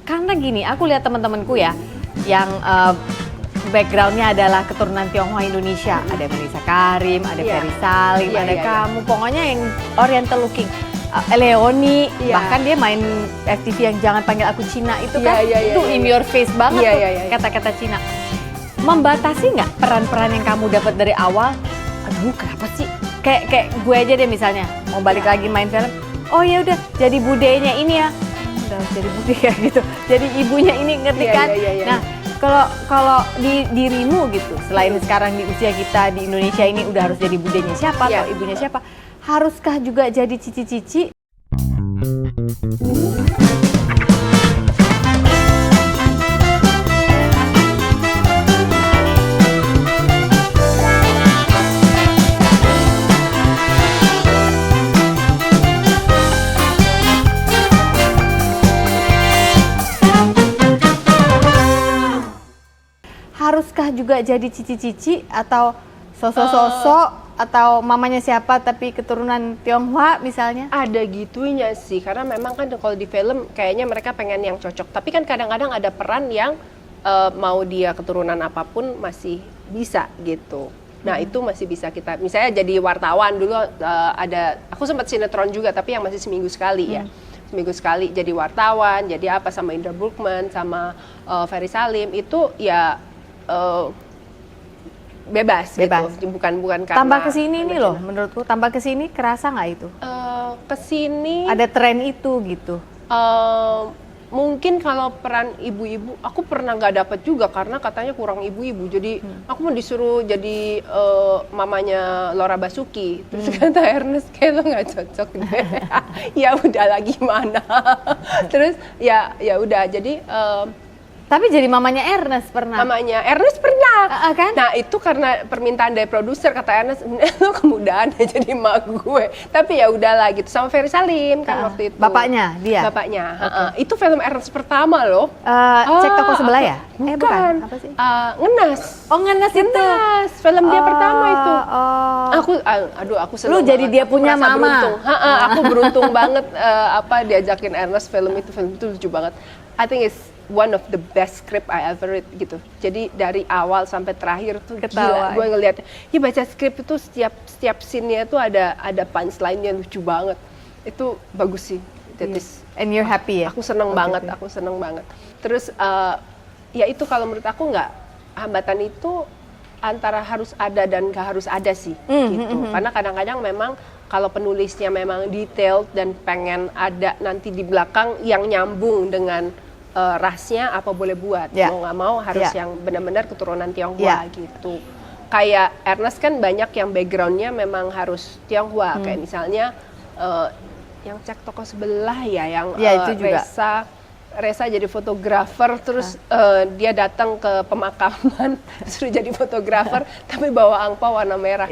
Karena gini, aku lihat teman-temanku ya, yang backgroundnya adalah keturunan Tionghoa Indonesia. Ada Melissa Karim, ada Ferry Salim, ada kamu. Pokoknya yang Oriental looking. Leoni, bahkan dia main FTV yang Jangan Panggil Aku Cina itu kan, itu in your face banget tuh kata-kata Cina. Membatasi nggak peran-peran yang kamu dapat dari awal? Aduh, kenapa sih? Kayak gue aja deh misalnya, mau balik lagi main film. Oh ya udah, jadi budenya ini ya. Udah jadi bude ya gitu. Jadi ibunya ini, ngerti kan? Nah, kalau di dirimu gitu, selain sekarang di usia kita di Indonesia ini udah harus jadi budenya siapa atau ibunya siapa? Haruskah juga jadi cici-cici? Haruskah juga jadi cici-cici atau sosok-sosok atau mamanya siapa tapi keturunan Tionghoa misalnya? Ada gitunya sih, karena memang kan kalau di film kayaknya mereka pengen yang cocok. Tapi kan kadang-kadang ada peran yang mau dia keturunan apapun masih bisa gitu. Nah itu masih bisa kita, misalnya jadi wartawan dulu ada, aku sempat sinetron juga tapi yang masih seminggu sekali ya. Seminggu sekali jadi wartawan, jadi apa sama Indra Bruggman, sama Ferry Salim, itu ya bebas gitu, bukan karena tambah kesini nih loh, menurutku tambah kesini kerasa nggak itu? Kesini ada tren itu gitu. Mungkin kalau peran ibu-ibu, aku pernah nggak dapet juga karena katanya kurang ibu-ibu. Jadi aku mau disuruh jadi mamanya Laura Basuki, terus kata Ernest kayak lo nggak cocok deh. Ya udah lagi mana? Terus ya udah jadi. Tapi jadi mamanya Ernest pernah? Mamanya Ernest pernah. Kan? Nah itu karena permintaan dari produser, kata Ernest, lo kemudahan ya jadi mak gue. Tapi ya udahlah gitu, sama Ferry Salim kan waktu itu. Bapaknya dia? Bapaknya. Itu film Ernest pertama loh. Cek Toko Sebelah ya? Bukan. Apa sih? Ngenas. Oh Ngenas itu? Ngenas, film dia pertama itu. Aku seneng. Lu jadi dia punya mama? Beruntung. Aku beruntung banget diajakin Ernest film itu lucu banget. I think it's one of the best script I ever read gitu. Jadi dari awal sampai terakhir tuh gila. Gue ngeliat, ya baca script itu setiap scene-nya tuh ada punchline-nya lucu banget. Itu bagus sih. And you're happy ya? Aku seneng banget. Terus ya itu kalau menurut aku nggak, hambatan itu antara harus ada dan nggak harus ada sih gitu. Karena kadang-kadang memang kalau penulisnya memang detail dan pengen ada nanti di belakang yang nyambung dengan rasnya, apa boleh buat. Mau nggak mau harus yang benar-benar keturunan Tionghoa gitu. Kayak Ernest kan banyak yang backgroundnya memang harus Tionghoa. Kayak misalnya yang Cek Toko Sebelah ya, yang itu juga. Reza jadi fotografer, terus dia datang ke pemakaman suruh jadi fotografer tapi bawa angpau warna merah.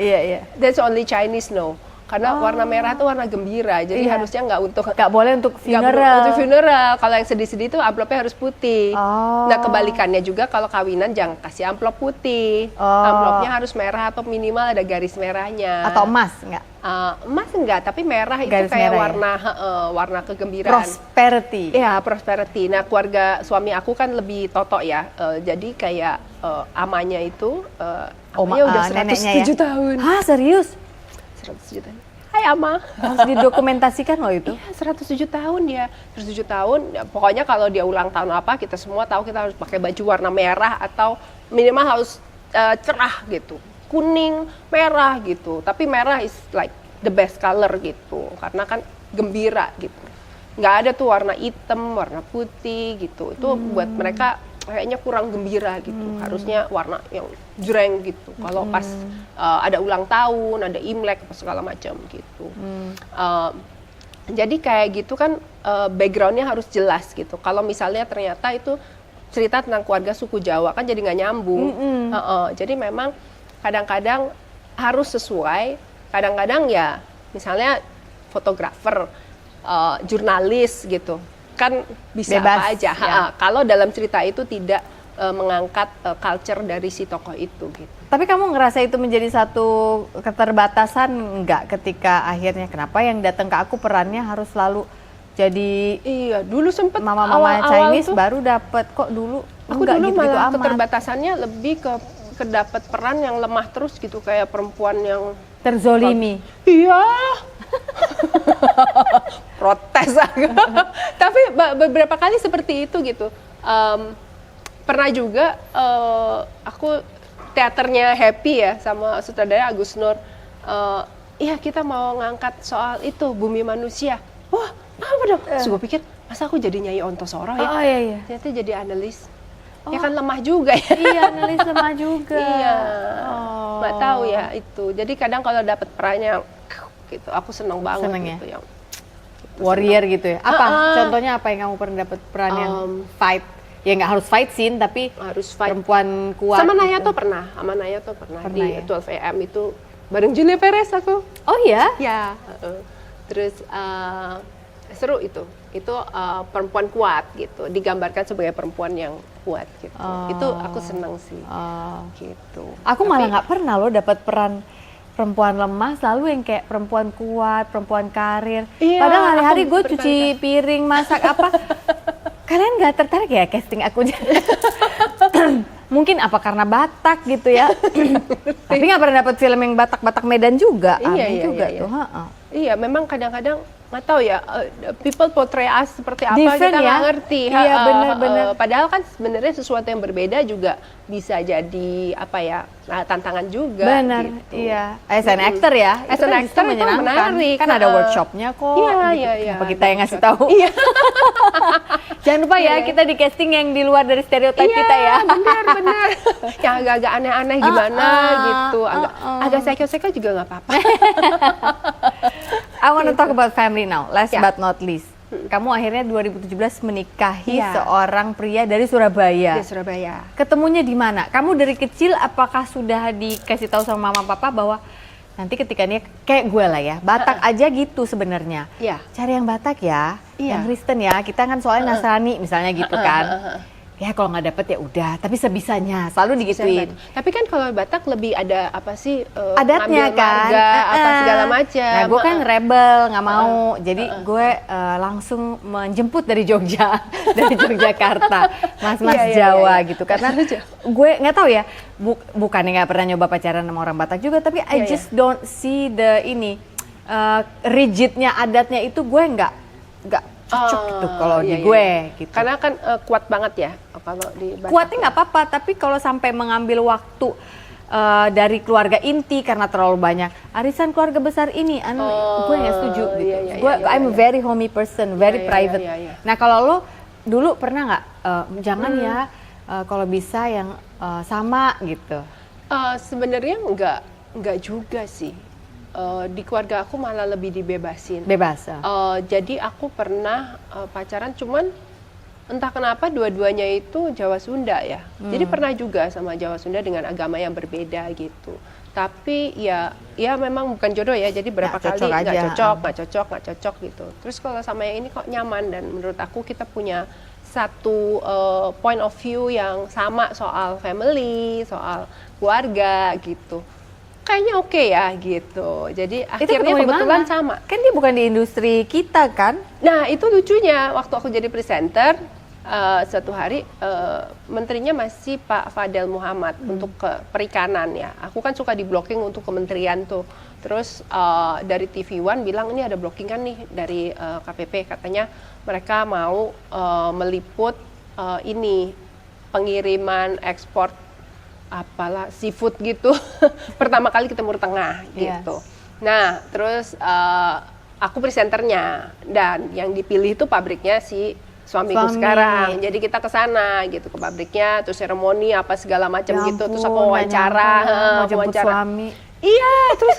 That's only Chinese no. Karena warna merah itu warna gembira, jadi harusnya nggak boleh untuk funeral. Untuk funeral, kalau yang sedih-sedih itu amplopnya harus putih. Nah kebalikannya juga kalau kawinan jangan kasih amplop putih, amplopnya harus merah atau minimal ada garis merahnya. Atau emas nggak? Emas enggak, tapi merah garis itu kayak merah, warna warna kegembiraan. Prosperity. Iya, prosperity. Nah keluarga suami aku kan lebih totok ya, jadi kayak amanya itu, amanya udah 107 tahun. Hah serius? 107 tahun. Hai Ama. Harus didokumentasikan loh itu. Iya, 107 tahun dia. 107 tahun, ya, pokoknya kalau dia ulang tahun apa, kita semua tahu kita harus pakai baju warna merah atau minimal harus cerah gitu. Kuning, merah gitu. Tapi merah is like the best color gitu. Karena kan gembira gitu. Nggak ada tuh warna hitam, warna putih gitu. Itu buat mereka kayaknya kurang gembira gitu. Harusnya warna yang jreng gitu. Kalau pas ada ulang tahun, ada Imlek, apa segala macam gitu. Jadi kayak gitu kan backgroundnya harus jelas gitu. Kalau misalnya ternyata itu cerita tentang keluarga suku Jawa kan jadi nggak nyambung. Jadi memang kadang-kadang harus sesuai. Kadang-kadang ya misalnya fotografer, jurnalis gitu. Kan bisa bebas, apa aja. Kalau dalam cerita itu tidak mengangkat culture dari si tokoh itu gitu. Tapi kamu ngerasa itu menjadi satu keterbatasan nggak ketika akhirnya kenapa yang datang ke aku perannya harus selalu jadi Iya, dulu sempet mama-mama awal-awal Chinese tuh, baru dapat kok dulu aku enggak dulu gitu-gitu malah amat. keterbatasannya lebih ke dapat peran yang lemah terus gitu, kayak perempuan yang Terzolimi. iya protes aku. Tapi beberapa kali seperti itu gitu. Pernah juga aku teaternya Happy ya sama sutradara Agus Nur. Iya kita mau ngangkat soal itu Bumi Manusia. Wah apa dong? Terus gue pikir masa aku jadi Nyai Ontosoro ya? Oh iya. Ternyata jadi analis. Ya kan lemah juga ya. Iya, analis lemah juga. Iya. Oh. Nggak tahu ya itu. Jadi kadang kalau dapat perannya gitu, aku seneng banget Seneng ya? gitu yang Warrior gitu ya. Apa? Contohnya apa yang kamu pernah dapat peran yang fight? Ya nggak harus fight scene tapi harus fight. perempuan kuat. Sama gitu. Nayato pernah, sama Nayato pernah di Pernah ya? 12 AM itu bareng Julia Perez aku. Oh iya? Ya. Terus seru itu. Itu perempuan kuat gitu, digambarkan sebagai perempuan yang kuat gitu. Itu aku seneng sih. Gitu. Aku malah nggak pernah loh dapat peran perempuan lemah, selalu yang kayak perempuan kuat, perempuan karir. Iya, Padahal hari-hari aku gue cuci piring, masak apa. Kalian nggak tertarik ya casting aku? Mungkin apa karena Batak gitu ya. Tapi nggak pernah dapat film yang Batak-Batak Medan juga. Aneh juga tuh. Iya, memang kadang-kadang nggak tahu ya, people portray us seperti apa Different kita nggak ya? ngerti. Iya, benar-benar. Padahal kan sebenarnya sesuatu yang berbeda juga bisa jadi apa ya, tantangan juga. Benar, gitu. iya. As an actor ya, As itu an kan actor justru itu menyenangkan. menarik. Kan ada workshopnya kok. Iya, gitu. iya, iya. Kenapa kita yang ngasih tahu? Iya. Jangan lupa ya, Iya. kita di casting yang di luar dari stereotip kita ya. Benar. Yang agak-agak aneh-aneh gimana gitu. Agak seko-seko juga nggak apa-apa. I want to talk about family now, last Ya. but not least. Kamu akhirnya 2017 menikahi Ya. seorang pria dari Surabaya. Di Surabaya. Ketemunya di mana? Kamu dari kecil apakah sudah dikasih tahu sama mama papa bahwa nanti ketika dia kayak gue lah ya, Batak aja gitu sebenarnya. Iya. Cari yang Batak ya, Iya. yang Kristen ya. Kita kan soalnya Nasrani misalnya gitu kan. Ya kalau nggak dapet ya udah, tapi sebisanya selalu digituin. Tapi kan kalau Batak lebih ada apa sih? Adatnya ngambil kan, marga, apa segala macam. Nah gue kan rebel, nggak mau, jadi gue langsung menjemput dari Jogja, dari Yogyakarta, mas-mas Iya, Jawa iya. gitu. Karena gue nggak tahu ya, bukannya nggak pernah nyoba pacaran sama orang Batak juga, tapi I just don't see the rigidnya adatnya itu gue nggak cocok gitu kalau di gue gitu. Karena kan kuat banget ya kalau di Batak. Kuatnya nggak apa-apa, tapi kalau sampai mengambil waktu dari keluarga inti karena terlalu banyak arisan keluarga besar ini, gue nggak setuju gitu. I'm a very homey person, very private. Nah kalau lo dulu pernah nggak jangan ya kalau bisa yang sama gitu? Sebenarnya nggak juga sih. Di keluarga aku malah lebih dibebasin. Bebas. Jadi aku pernah pacaran, cuman entah kenapa dua-duanya itu Jawa Sunda ya. Jadi pernah juga sama Jawa Sunda dengan agama yang berbeda gitu. Tapi ya memang bukan jodoh ya. Jadi berapa kali nggak cocok gitu. Terus kalau sama yang ini kok nyaman, dan menurut aku kita punya satu point of view yang sama soal family, soal keluarga gitu. Kayaknya oke ya gitu. Jadi akhirnya kebetulan sama. Kan dia bukan di industri kita kan? Nah itu lucunya, waktu aku jadi presenter suatu hari menterinya masih Pak Fadel Muhammad untuk perikanan ya. Aku kan suka di blocking untuk kementerian tuh. Terus dari TV One bilang ini ada blockingan nih dari KPP, katanya mereka mau meliput ini pengiriman ekspor apalah seafood gitu pertama kali ke Timur Tengah gitu. Nah terus aku presenternya, dan yang dipilih itu pabriknya si suamiku sekarang. Jadi kita ke sana gitu, ke pabriknya, terus seremoni apa segala macam gitu. Terus aku wawancara, suami. Iya, terus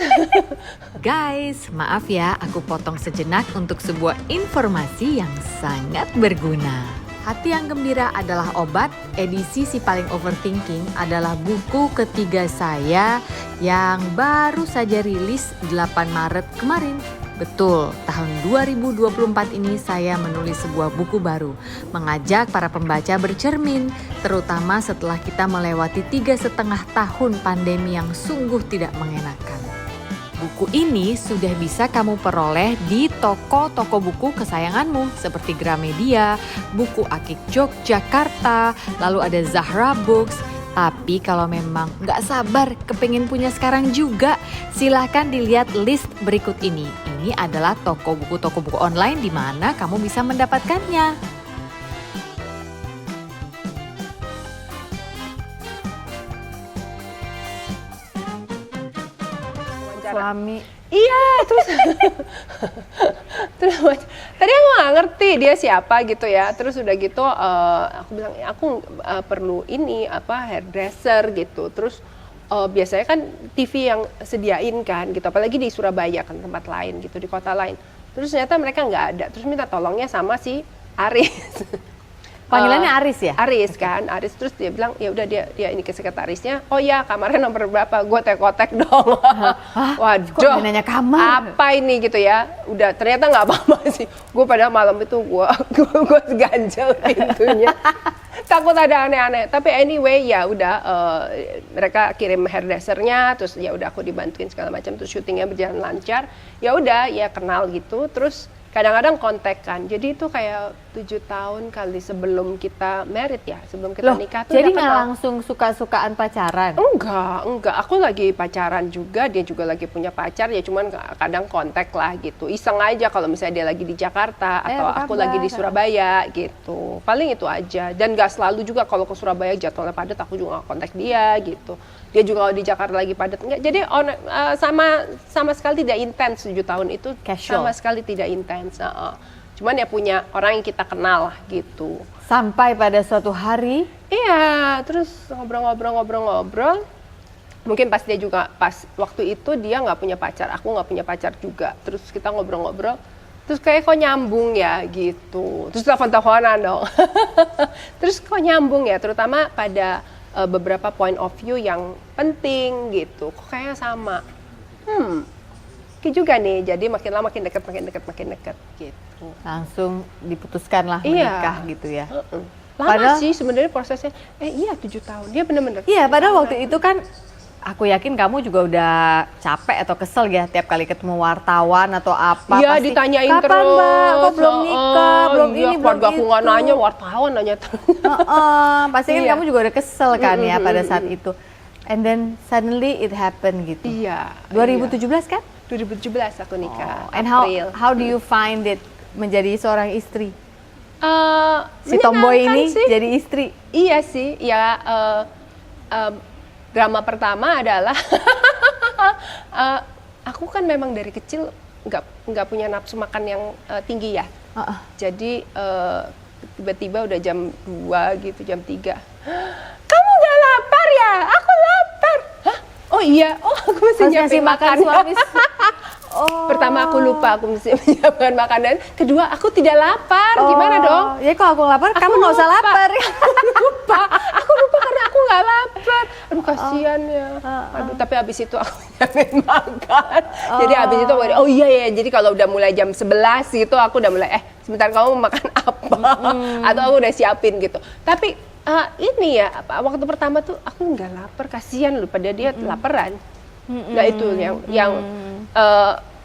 guys, maaf ya aku potong sejenak untuk sebuah informasi yang sangat berguna. Hati yang Gembira adalah obat, edisi Si Paling Overthinking adalah buku ketiga saya yang baru saja rilis 8 Maret kemarin. Betul, tahun 2024 ini saya menulis sebuah buku baru, mengajak para pembaca bercermin, terutama setelah kita melewati 3,5 tahun pandemi yang sungguh tidak mengenakan. Buku ini sudah bisa kamu peroleh di toko-toko buku kesayanganmu seperti Gramedia, Buku Akik Yogyakarta, lalu ada Zahra Books. Tapi kalau memang nggak sabar kepingin punya sekarang juga, silahkan dilihat list berikut ini. Ini adalah toko buku online di mana kamu bisa mendapatkannya. Suami. Iya, terus tadi aku nggak ngerti dia siapa gitu ya. Terus udah gitu aku bilang aku perlu ini hairdresser gitu. Terus biasanya kan TV yang sediain kan gitu, apalagi di Surabaya kan tempat lain gitu, di kota lain. Terus ternyata mereka nggak ada. Terus minta tolongnya sama si Aris. Panggilannya Aris ya? Aris kan, Aris. Terus dia bilang, ya udah dia ini ke sekretarisnya. Oh ya, kamarnya nomor berapa? Gue tekotek dong. Waduh, kok nanya kamar? Apa ini gitu ya? Udah ternyata nggak apa-apa sih. Gue pada malam itu gue ganjel pintunya. Takut ada aneh-aneh. Tapi anyway ya udah mereka kirim hairdressernya. Terus ya udah aku dibantuin segala macam. Terus syutingnya berjalan lancar. Ya udah ya kenal gitu. Terus kadang-kadang kontak kan, jadi itu kayak 7 tahun kali sebelum kita married ya, sebelum kita nikah tuh. Jadi nggak langsung suka-sukaan pacaran? Enggak, aku lagi pacaran juga, dia juga lagi punya pacar, ya cuman kadang kontak lah gitu, iseng aja kalau misalnya dia lagi di Jakarta atau aku lagi di Surabaya gitu, paling itu aja. Dan nggak selalu juga kalau ke Surabaya jadwalnya padat, aku juga nggak kontak dia gitu. Dia juga kalau di Jakarta lagi padat enggak, jadi sama sekali tidak intens 7 tahun itu. Casual. Sama sekali tidak intens. Cuman ya punya orang yang kita kenal gitu. Sampai pada suatu hari? Iya, terus ngobrol. Mungkin pas dia juga pas waktu itu dia nggak punya pacar, aku nggak punya pacar juga. Terus kita ngobrol, terus kayak kok nyambung ya gitu. Terus telepon-teleponan dong. Terus kok nyambung ya, terutama pada beberapa point of view yang penting gitu, kok kayaknya sama. Oke juga nih, jadi makin lama makin dekat gitu. Langsung diputuskan lah menikah gitu ya. Lama padahal, sih sebenarnya prosesnya. Iya 7 tahun, dia benar-benar. Iya, padahal waktu itu kan aku yakin kamu juga udah capek atau kesel ya tiap kali ketemu wartawan atau apa. Iya, ditanyain kapan, terus. Mbak? Kok belum nikah, belum ini, belum itu. Aku nggak nanya, wartawan nanya terus. Pasti kan kamu juga udah kesel kan ya pada saat itu. And then suddenly it happened gitu. Iya. 2017 kan? 2017 aku nikah. And how do you find it menjadi seorang istri? Si tomboy ini sih. jadi istri? Iya sih, ya drama pertama adalah aku kan memang dari kecil nggak punya nafsu makan yang tinggi ya. Jadi tiba-tiba udah jam 2 gitu, jam 3. Kamu nggak lapar ya? Aku lapar. Hah? Oh iya, aku mesti nyiapin makan. Pertama aku lupa, aku mesti menyiapkan makanan. Kedua, aku tidak lapar. Gimana dong? Ya kalau aku lapar, kamu nggak usah lapar. Aku lupa karena aku nggak lapar. Aduh kasihan ya. Aduh, tapi habis itu aku nyiapin makan. Jadi habis itu oh iya ya. Jadi kalau udah mulai jam 11 gitu, aku udah mulai sebentar kamu mau makan apa? Atau aku udah siapin gitu. Tapi ini ya, waktu pertama tuh aku nggak lapar, kasihan loh pada dia laparan. Nah itu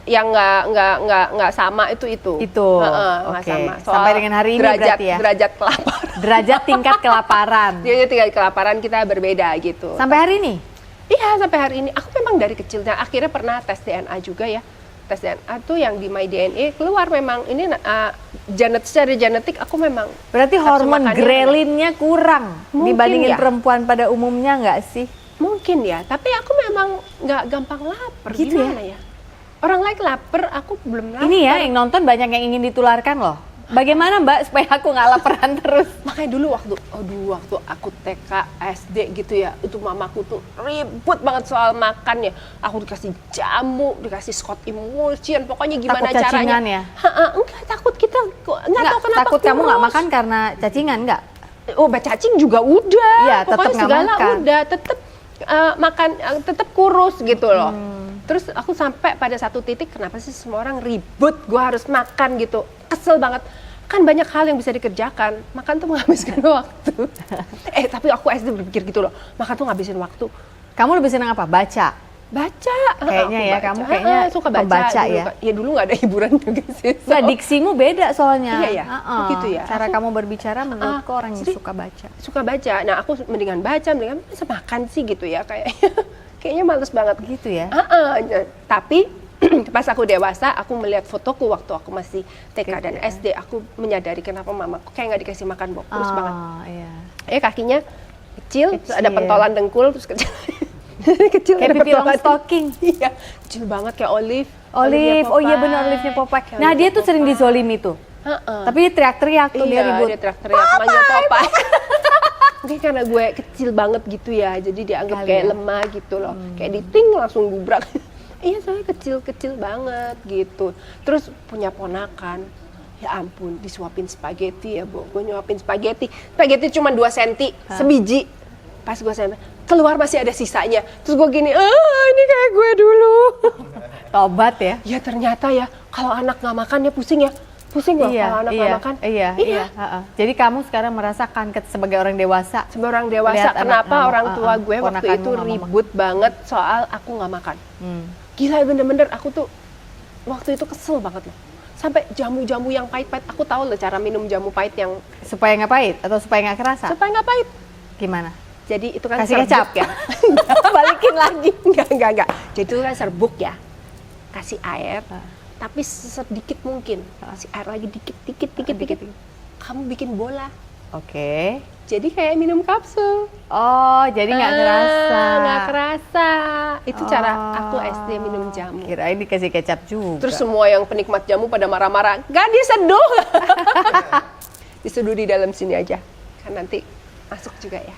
yang nggak sama itu nggak sama. Sampai dengan hari ini berarti ya derajat kelaparan, derajat tingkat kelaparan. Dia tingkat kelaparan kita berbeda gitu. Sampai hari ini? Iya, sampai hari ini. Aku memang dari kecilnya akhirnya pernah tes DNA juga ya. Tes DNA tuh yang di MyDNA keluar memang ini secara genetik aku memang. Berarti hormon grelinnya kurang dibandingin perempuan pada umumnya nggak sih? Mungkin ya, tapi aku memang nggak gampang lapar. Gitu gimana ya? Orang lain lapar, aku belum lapar. Ini ya, yang nonton banyak yang ingin ditularkan loh. Bagaimana Mbak supaya aku nggak laparan terus? Makanya dulu waktu aku TK, SD gitu ya, itu mamaku tuh ribut banget soal makan ya. Aku dikasih jamu, dikasih Scott Emulsion, pokoknya gimana takut caranya. Ya? Enggak, takut kita nggak tahu kenapa takut kamu nggak makan karena cacingan nggak? Obat cacing juga udah, ya, pokoknya segala makan. Udah, tetap makan, tetap kurus gitu loh. Terus aku sampai pada satu titik, kenapa sih semua orang ribut, gue harus makan gitu, kesel banget. Kan banyak hal yang bisa dikerjakan, makan tuh menghabiskan waktu. Tapi aku SD berpikir gitu loh, makan tuh ngabisin waktu. Kamu lebih senang apa? Baca? Baca. Kayaknya Aku ya, baca. kamu kayaknya suka baca. pembaca dulu, ya? Ya dulu nggak ada hiburan juga sih. Nggak, diksimu beda soalnya. Iya ya? Begitu ya? Cara kamu berbicara menurutku orang yang suka baca. Suka baca. Nah aku mendingan baca, mendingan masa makan sih gitu ya kayaknya. Kayaknya males banget. Gitu ya? Tapi pas aku dewasa, aku melihat fotoku waktu aku masih TK dan SD, aku menyadari kenapa mamaku kayak nggak dikasih makan kurus banget. Iya. Kakinya kecil, terus ada pentolan dengkul, terus kecil. Kecil Kayak ada pipi long pentolan. stocking. Iya, kecil banget kayak Olive. Olive, oh iya benar Olive-nya Popeye. Nah dia tuh sering dizolimi tuh. Tapi dia teriak-teriak tuh, dia ribut. Dia teriak-teriak, manggil Popeye. Mungkin karena gue kecil banget gitu ya, jadi dianggap kayak lemah gitu loh. Kayak diting langsung gubrak. Iya, saya kecil-kecil banget gitu. Terus punya ponakan, ya ampun, disuapin spaghetti ya, Bu. Gue nyuapin spaghetti. Spaghetti cuma 2 cm, sebiji. Pas gue sampai, keluar masih ada sisanya. Terus gue gini, ini kayak gue dulu. Tobat ya? Ya ternyata ya, kalau anak nggak makan ya pusing ya. Pusing loh kalau anak nggak makan. Iya. Jadi kamu sekarang merasakan sebagai orang dewasa. Sebagai orang dewasa, kenapa orang tua gue waktu itu ribut banget soal aku nggak makan. Gila, bener-bener aku tuh waktu itu kesel banget loh. Sampai jamu-jamu yang pahit-pahit, aku tahu loh cara minum jamu pahit yang... Supaya nggak pahit atau supaya nggak kerasa? Supaya nggak pahit. Gimana? Jadi itu kan kasih kecap ya. Balikin lagi. Enggak. Jadi itu kan serbuk ya. Kasih air, tapi sedikit mungkin. Kasih air lagi dikit. Kamu bikin bola. Oke. Jadi kayak minum kapsul. Oh, jadi nggak kerasa. Nggak kerasa. Itu cara aku SD minum jamu. Kirain dikasih kecap juga. Terus semua yang penikmat jamu pada marah-marah. Nggak diseduh. Diseduh di dalam sini aja. Kan nanti masuk juga ya.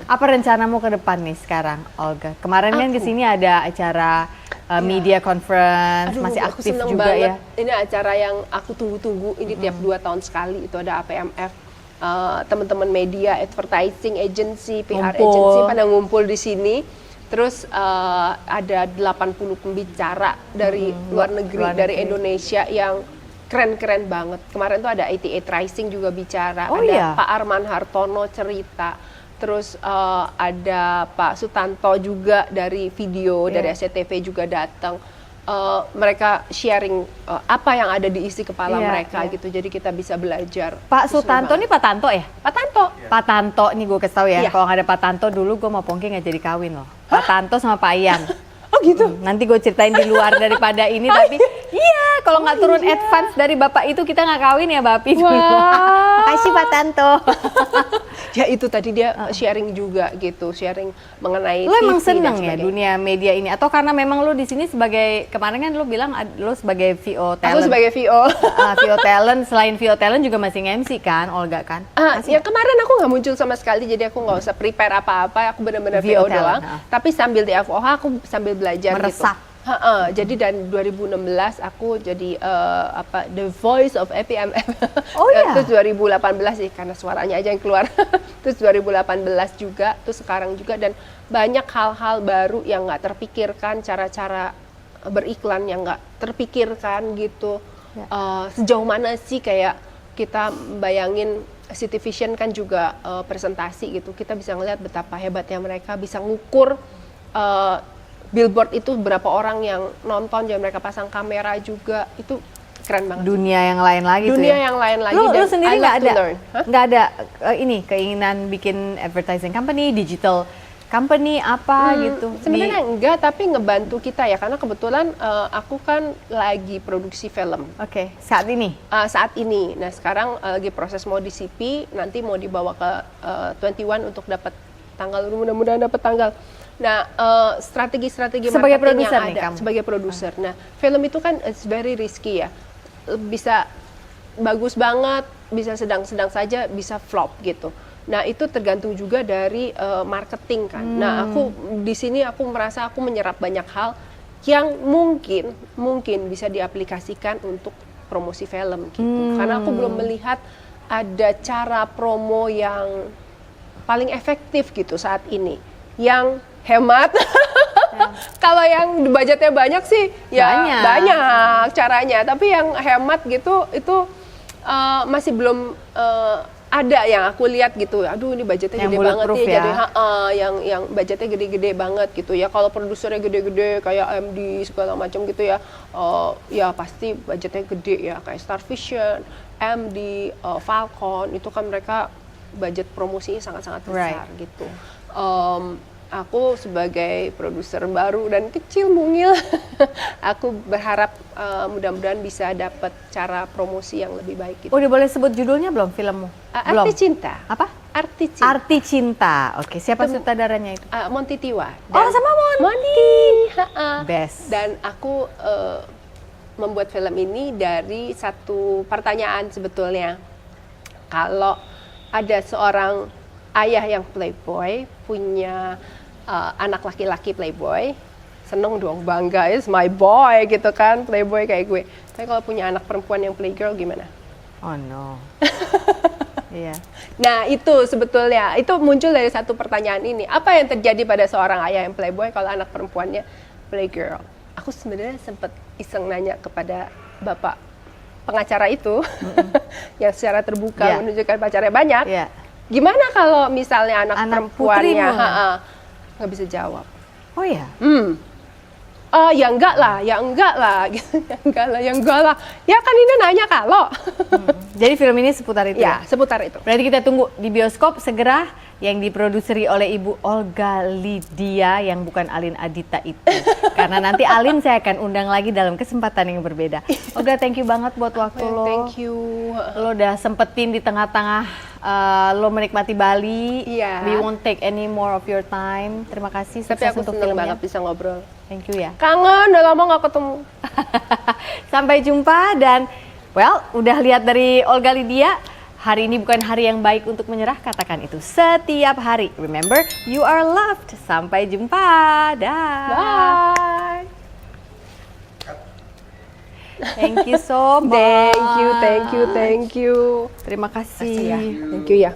Apa rencanamu ke depan nih sekarang, Olga? Kemarin kan kesini ada acara media conference, masih aktif seneng juga banget. ya. Ini acara yang aku tunggu-tunggu. Ini tiap 2 tahun sekali itu ada APMF. Teman-teman media, advertising agency, PR agency pada ngumpul di sini. Terus ada 80 pembicara dari luar negeri, dari Indonesia yang keren-keren banget. Kemarin tuh ada 88 Rising juga bicara, ada Pak Arman Hartono cerita. Terus ada Pak Sutanto juga dari video, dari SCTV juga datang. Mereka sharing apa yang ada di isi kepala mereka gitu, jadi kita bisa belajar. Pak Sutanto nih Pak Tanto ya? Pak Tanto. Pak Tanto nih gue kasih tau ya, kalau nggak ada Pak Tanto dulu gue mau Pongki nggak jadi kawin loh. Pak Tanto sama Pak Ian. Oh gitu? Nanti gue ceritain di luar daripada ini, tapi iya kalau nggak turun advance dari bapak itu kita nggak kawin ya Bapi. Makasih Pak Tanto. Ya itu tadi dia sharing juga gitu, sharing mengenai lo emang TV seneng ya dunia media ini, atau karena memang lo di sini sebagai, kemarin kan lo bilang lo sebagai VO talent. Aku sebagai VO. VO talent, selain VO talent juga masih MC kan, Olga kan? Ya kemarin aku nggak muncul sama sekali, jadi aku nggak usah prepare apa-apa, aku benar-benar VO doang. Tapi sambil di FOH aku sambil belajar meresap. Gitu. Jadi dari 2016 aku jadi The Voice of APMF. Oh iya. Terus 2018 sih karena suaranya aja yang keluar. Terus 2018 juga, terus sekarang juga, dan banyak hal-hal baru yang nggak terpikirkan, cara-cara beriklan yang nggak terpikirkan gitu. Sejauh mana sih kayak kita bayangin City Vision kan juga presentasi gitu. Kita bisa ngeliat betapa hebatnya mereka bisa ngukur billboard itu berapa orang yang nonton, jadi mereka pasang kamera juga, itu keren banget. Dunia yang lain lagi tuh. Dunia yang lain lagi. Lu sendiri nggak ada ini keinginan bikin advertising company, digital company apa gitu? Sebenarnya enggak, tapi ngebantu kita ya, karena kebetulan aku kan lagi produksi film. Oke, saat ini? Saat ini. Nah sekarang lagi proses mau DCP, nanti mau dibawa ke 21 untuk dapat tanggal, mudah-mudahan dapat tanggal. Nah, strategi-strategi marketing yang ada kamu sebagai produser. Nah, film itu kan it's very risky ya. Bisa bagus banget, bisa sedang-sedang saja, bisa flop gitu. Nah, itu tergantung juga dari marketing kan. Nah, aku di sini aku merasa aku menyerap banyak hal yang mungkin bisa diaplikasikan untuk promosi film gitu. Karena aku belum melihat ada cara promo yang paling efektif gitu saat ini. Yang hemat. Kalau yang budgetnya banyak sih ya banyak caranya, tapi yang hemat gitu itu masih belum ada yang aku lihat gitu, aduh ini budgetnya Yang gede banget bulletproof ya, ya. jadi yang budgetnya gede-gede banget gitu ya. Kalau produsernya gede-gede kayak MD segala macam gitu ya, ya pasti budgetnya gede ya, kayak Star Vision, MD, Falcon itu kan mereka budget promosinya sangat-sangat besar gitu. Aku sebagai produser baru dan kecil mungil, aku berharap mudah-mudahan bisa dapat cara promosi yang lebih baik gitu. Udah boleh sebut judulnya belum filmmu? Belum. Arti Cinta. Apa? Arti Cinta. Arti Cinta. Oke, siapa sutradaranya itu? Monty Tiwa. Oh, sama Monty. Best. Dan aku membuat film ini dari satu pertanyaan sebetulnya. Kalau ada seorang ayah yang playboy, punya anak laki-laki playboy, seneng dong, bangga, is my boy gitu kan, playboy kayak gue. Tapi kalau punya anak perempuan yang playgirl gimana? Oh no. Iya. Nah itu sebetulnya, itu muncul dari satu pertanyaan ini. Apa yang terjadi pada seorang ayah yang playboy kalau anak perempuannya playgirl? Aku sebenarnya sempat iseng nanya kepada bapak pengacara itu, yang secara terbuka menunjukkan pacarnya banyak. Gimana kalau misalnya anak perempuannya nggak bisa jawab? Oh ya? Ya enggak lah, ya enggak lah, ya enggak lah. Ya kan ini nanya kalau. Jadi film ini seputar itu ya? Seputar itu. Berarti kita tunggu di bioskop segera, yang diproduseri oleh Ibu Olga Lydia yang bukan Alin Adita itu. Karena nanti Alin saya akan undang lagi dalam kesempatan yang berbeda. Olga, thank you banget buat waktu lo. Thank you. Lo udah sempetin di tengah-tengah lo menikmati Bali. Iya. We won't take any more of your time. Terima kasih. Tapi aku untuk seneng filmnya. banget bisa ngobrol. Thank you ya. Kangen, udah lama gak ketemu. Sampai jumpa dan well, udah lihat dari Olga Lydia. Hari ini bukan hari yang baik untuk menyerah, katakan itu setiap hari. Remember, you are loved. Sampai jumpa. Dah. Bye. Thank you so much. Thank you. Terima kasih. Thank you ya.